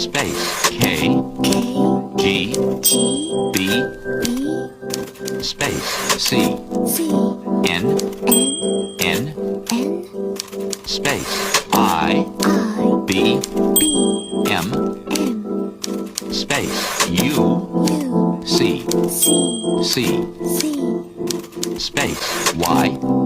space K, G, B, space C, N, space I, B, M, space U, C, space Y,